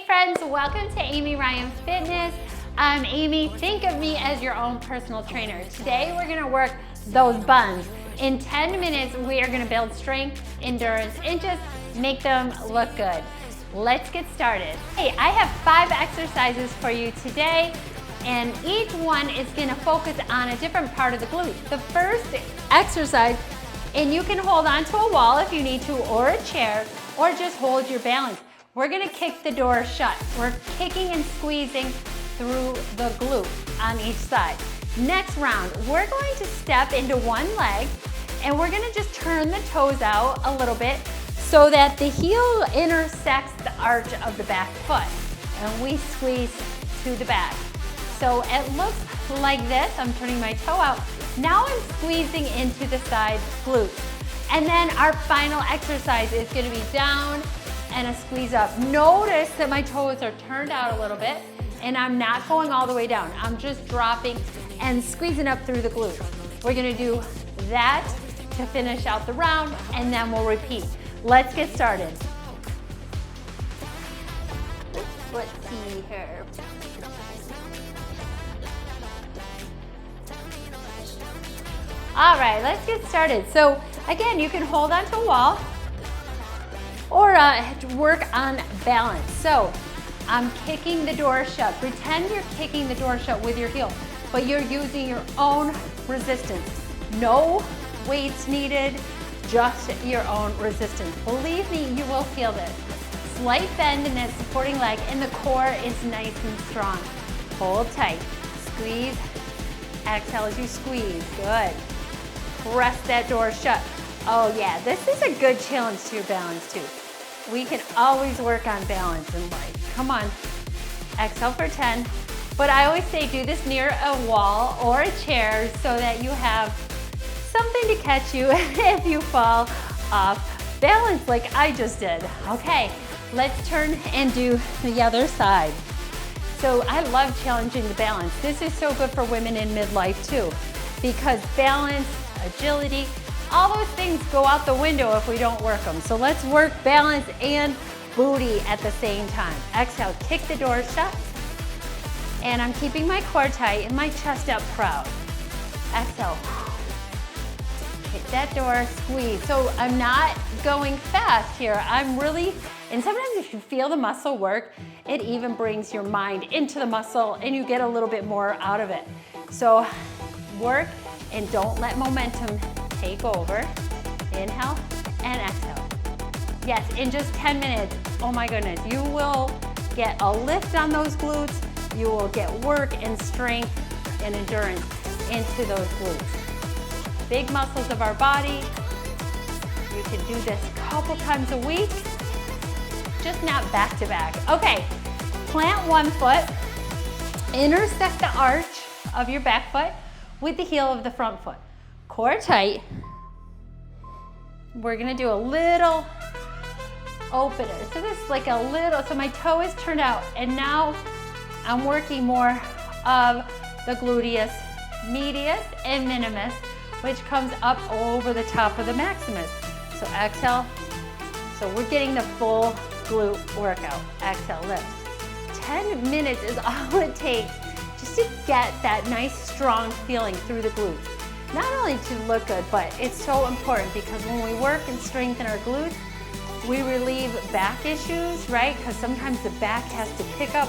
Hey friends, welcome to Amy Ryan Fitness. I'm Amy. Think of me as your own personal trainer. Today we're gonna work those buns. In 10 minutes, we are gonna build strength, endurance, and just make them look good. Let's get started. Hey, I have 5 exercises for you today, and each one is gonna focus on a different part of the glute. The first exercise, and you can hold onto a wall if you need to, or a chair, or just hold your balance. We're gonna kick the door shut. We're kicking and squeezing through the glute on each side. Next round, we're going to step into one leg and we're gonna just turn the toes out a little bit so that the heel intersects the arch of the back foot and we squeeze to the back. So it looks like this. I'm turning my toe out. Now I'm squeezing into the side glute. And then our final exercise is gonna be down and a squeeze up. Notice that my toes are turned out a little bit and I'm not going all the way down. I'm just dropping and squeezing up through the glute. We're gonna do that to finish out the round and then we'll repeat. Let's get started. Let's see here. All right, let's get started. So again, you can hold onto a wall or work on balance. So I'm kicking the door shut. Pretend you're kicking the door shut with your heel, but you're using your own resistance. No weights needed, just your own resistance. Believe me, you will feel this. Slight bend in that supporting leg and the core is nice and strong. Hold tight, squeeze, exhale as you squeeze, good. Press that door shut. Oh yeah, this is a good challenge to your balance too. We can always work on balance in life. Come on, exhale for 10. But I always say do this near a wall or a chair so that you have something to catch you if you fall off balance like I just did. Okay, let's turn and do the other side. So I love challenging the balance. This is so good for women in midlife too, because balance, agility, all those things go out the window if we don't work them. So let's work balance and booty at the same time. Exhale, kick the door shut. And I'm keeping my core tight and my chest up proud. Exhale. Hit that door, squeeze. So I'm not going fast here. I'm really, and sometimes if you feel the muscle work, it even brings your mind into the muscle and you get a little bit more out of it. So work and don't let momentum take over. Inhale and exhale. Yes, in just 10 minutes, oh my goodness, you will get a lift on those glutes. You will get work and strength and endurance into those glutes. Big muscles of our body. You can do this a couple times a week, just not back to back. Okay, plant one foot, intersect the arch of your back foot with the heel of the front foot. Core tight. We're gonna do a little opener. So this is like a little, so my toe is turned out and now I'm working more of the gluteus medius and minimus, which comes up over the top of the maximus. So exhale. So we're getting the full glute workout. Exhale, lift. 10 minutes is all it takes just to get that nice strong feeling through the glutes. Not only to look good, but it's so important because when we work and strengthen our glutes, we relieve back issues, right? Because sometimes the back has to pick up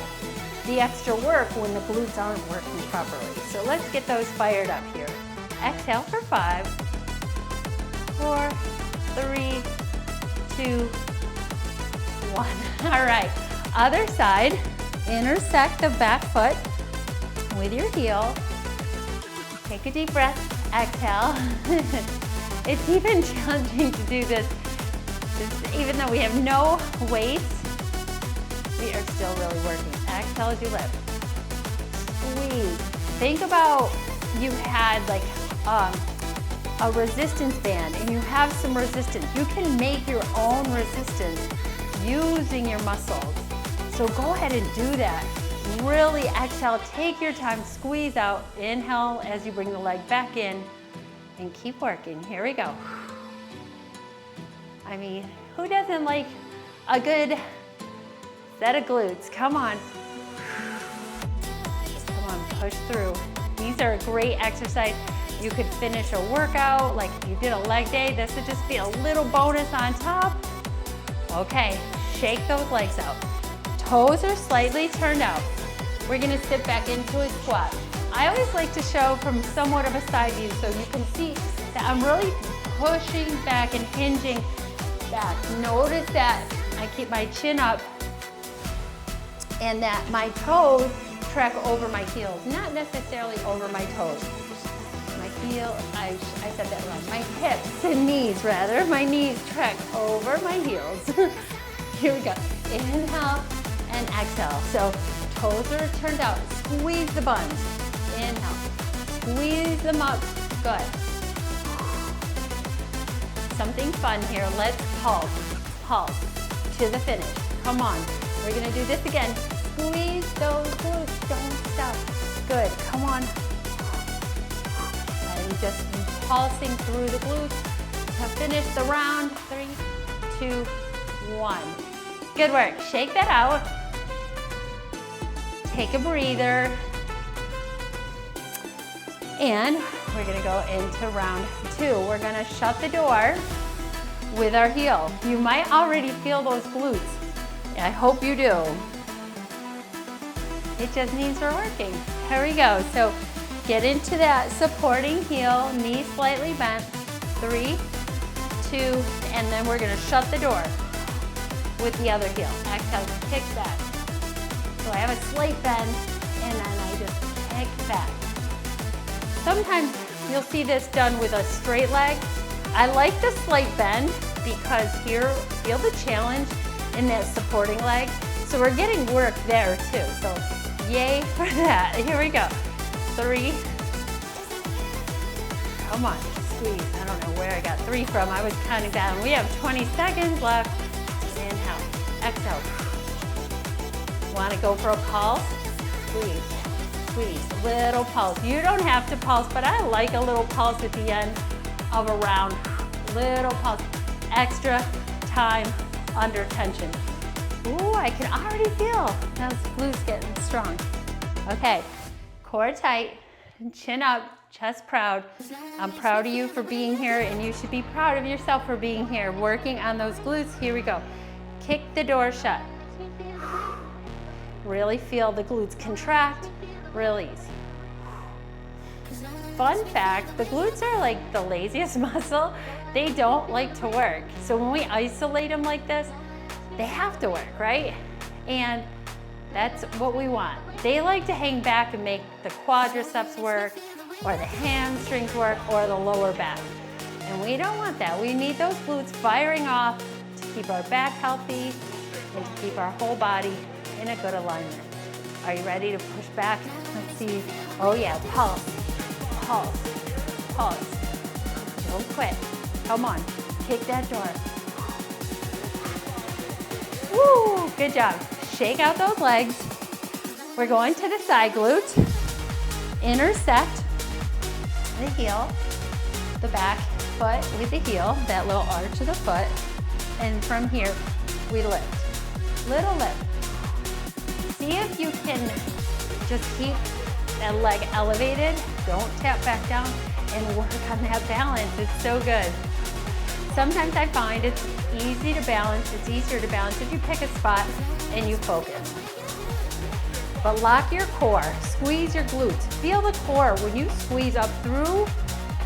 the extra work when the glutes aren't working properly. So let's get those fired up here. Exhale for 5, 4, 3, 2, 1. All right, other side, intersect the back foot with your heel. Take a deep breath, exhale. It's even challenging to do this. Even though we have no weights, we are still really working. Exhale as you lift. Squeeze. Think about you had like a resistance band and you have some resistance. You can make your own resistance using your muscles. So go ahead and do that. Really exhale, take your time, squeeze out. Inhale as you bring the leg back in and keep working. Here we go. I mean, who doesn't like a good set of glutes. Come on. Come on, push through. These are a great exercise. You could finish a workout, like if you did a leg day, this would just be a little bonus on top. Okay, shake those legs out. Toes are slightly turned out. We're gonna sit back into a squat. I always like to show from somewhat of a side view so you can see that I'm really pushing back and hinging back. Notice that I keep my chin up and that my toes track over my heels, not necessarily over my toes. My heel, I said that wrong. My hips and knees rather. My knees track over my heels. Here we go. Inhale and exhale. So toes are turned out. Squeeze the buns. Inhale. Squeeze them up. Good. Something fun here. Let's pulse. Pulse to the finish. Come on. We're gonna do this again. Squeeze those glutes. Don't stop. Good. Come on. And just pulsing through the glutes to finish the round. 3, 2, 1. Good work. Shake that out. Take a breather. And we're gonna go into round 2. We're gonna shut the door with our heel. You might already feel those glutes. I hope you do. It just means we're working. Here we go. So get into that supporting heel, knees slightly bent. 3, 2, and then we're gonna shut the door with the other heel. Exhale, kick back. So I have a slight bend, and then I just kick back. Sometimes you'll see this done with a straight leg. I like the slight bend because here, feel the challenge in that supporting leg. So we're getting work there too. So yay for that. Here we go. 3. Come on, squeeze. I don't know where I got 3 from. I was counting down. We have 20 seconds left. Inhale, exhale. Want to go for a pulse? Squeeze, squeeze, little pulse. You don't have to pulse, but I like a little pulse at the end of a round. Little pulse, extra time under tension. Ooh, I can already feel those glutes getting strong. Okay, core tight, chin up, chest proud. I'm proud of you for being here, and you should be proud of yourself for being here, working on those glutes. Here we go. Kick the door shut. Really feel the glutes contract, release. Fun fact, the glutes are like the laziest muscle. They don't like to work. So when we isolate them like this, they have to work, right? And that's what we want. They like to hang back and make the quadriceps work, or the hamstrings work, or the lower back. And we don't want that. We need those glutes firing off to keep our back healthy and to keep our whole body in a good alignment. Are you ready to push back? Let's see. Oh yeah, pulse, pulse, pulse. Don't quit. Come on, kick that door. Woo, good job. Shake out those legs. We're going to the side glute. Intersect the heel, the back foot with the heel, that little arch of the foot. And from here, we lift. Little lift. See if you can just keep that leg elevated. Don't tap back down and work on that balance. It's so good. Sometimes I find it's easy to balance. It's easier to balance if you pick a spot and you focus. But lock your core, squeeze your glutes. Feel the core. When you squeeze up through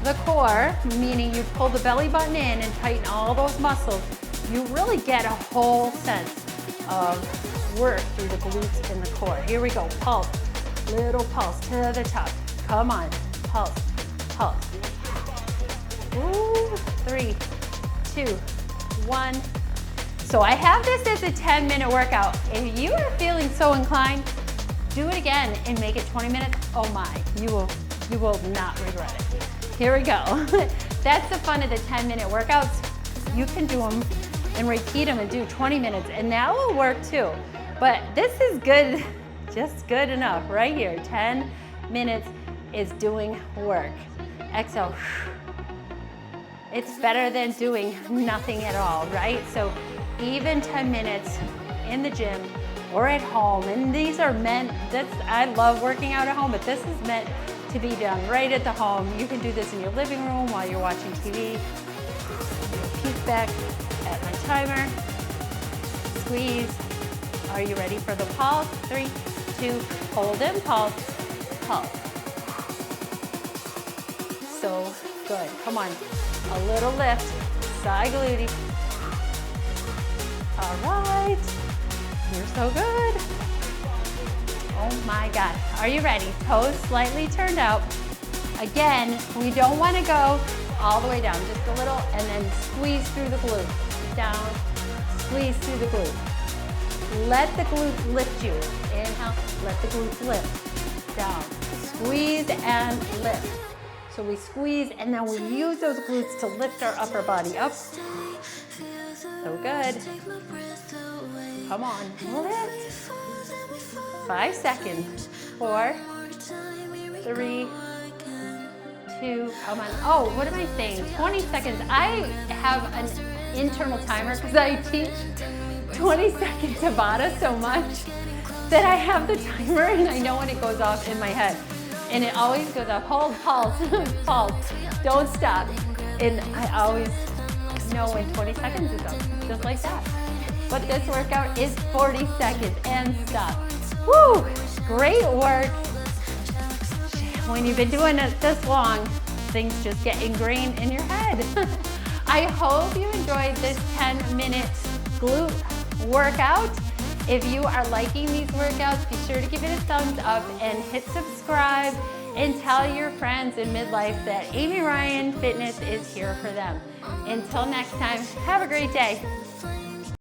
the core, meaning you pull the belly button in and tighten all those muscles, you really get a whole sense of work through the glutes and the core. Here we go, pulse, little pulse to the top. Come on, pulse, pulse. Ooh, 3, 2, 1. So I have this as a 10-minute workout. If you are feeling so inclined, do it again and make it 20 minutes. Oh my, you will not regret it. Here we go. That's the fun of the 10-minute workouts. You can do them and repeat them and do 20 minutes, and that will work too. But this is good, just good enough right here. 10 minutes is doing work. Exhale. It's better than doing nothing at all, right? So even 10 minutes in the gym or at home. And these are meant, I love working out at home, but this is meant to be done right at the home. You can do this in your living room while you're watching TV. Kickback at my timer. Squeeze. Are you ready for the pulse? 3, 2, hold and pulse, pulse. So good. Come on. A little lift. Side glute. All right. You're so good. Oh my God. Are you ready? Toes slightly turned out. Again, we don't want to go all the way down, just a little, and then squeeze through the glute. Down, squeeze through the glute. Let the glutes lift you. Inhale, let the glutes lift. Down, squeeze and lift. So we squeeze and then we use those glutes to lift our upper body up. So good. Come on, lift. 5 seconds. 4, 3, 2, come on. Oh, what am I saying? 20 seconds. I have an internal timer because I teach 20-second Tabata so much that I have the timer and I know when it goes off in my head. And it always goes off. Hold, pulse, pulse. Don't stop. And I always know when 20 seconds is up, just like that. But this workout is 40 seconds and stop. Woo! Great work. When you've been doing it this long, things just get ingrained in your head. I hope you enjoyed this 10-minute glute workout. If you are liking these workouts, be sure to give it a thumbs up and hit subscribe and tell your friends in midlife that Amy Ryan Fitness is here for them. Until next time, have a great day.